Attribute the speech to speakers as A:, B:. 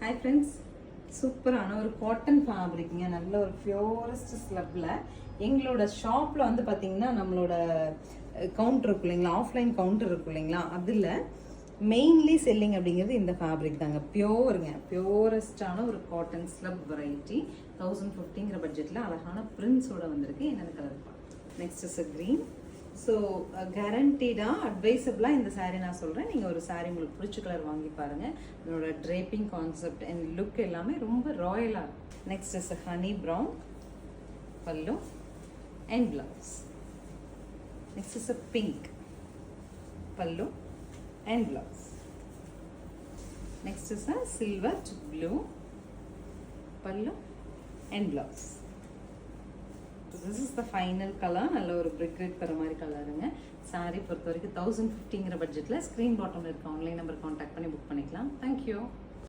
A: Hi friends, சூப்பரான ஒரு cotton ஃபேப்ரிக்ங்க. நல்ல ஒரு பியூரஸ்ட் ஸ்லப்பில் எங்களோட ஷாப்பில் வந்து பார்த்தீங்கன்னா நம்மளோட கவுண்டர் இருக்கும் இல்லைங்களா, ஆஃப்லைன் கவுண்டர் இருக்கும் இல்லைங்களா, அதில் மெயின்லி செல்லிங் அப்படிங்கிறது இந்த ஃபேப்ரிக் தாங்க. பியூரஸ்டான ஒரு காட்டன் ஸ்லப் வெரைட்டி 1050ங்கிற பட்ஜெட்டில் அழகான பிரிண்ட்ஸோட வந்திருக்கு. என்னென்ன கலர் பார்க்கலாம். Next is a green. So கேரண்டீடாக அட்வைசபிளாக இந்த சாரீ நான் சொல்கிறேன். நீங்கள் ஒரு சாரீ உங்களுக்கு பிடிச்ச கலர் வாங்கி பாருங்கள். இதனோட ட்ரேப்பிங் கான்செப்ட் அண்ட் லுக் எல்லாமே ரொம்ப ராயலாக இருக்கும். Next is a honey brown pallu and blouse. Next is a pink pallu and blouse. Next is a silver to blue pallu and blouse. So this is the final color. நல்ல ஒரு brick red தர மாதிரி கலருங்க. Sorry பொறுத்த வரைக்கும் 1050ங்கிற பட்ஜெட்டில் screen பாட்டமில் இருக்க ஆன்லைன் நம்பர் கான்டாக்ட் பண்ணி புக் பண்ணிக்கலாம். தேங்க்யூ.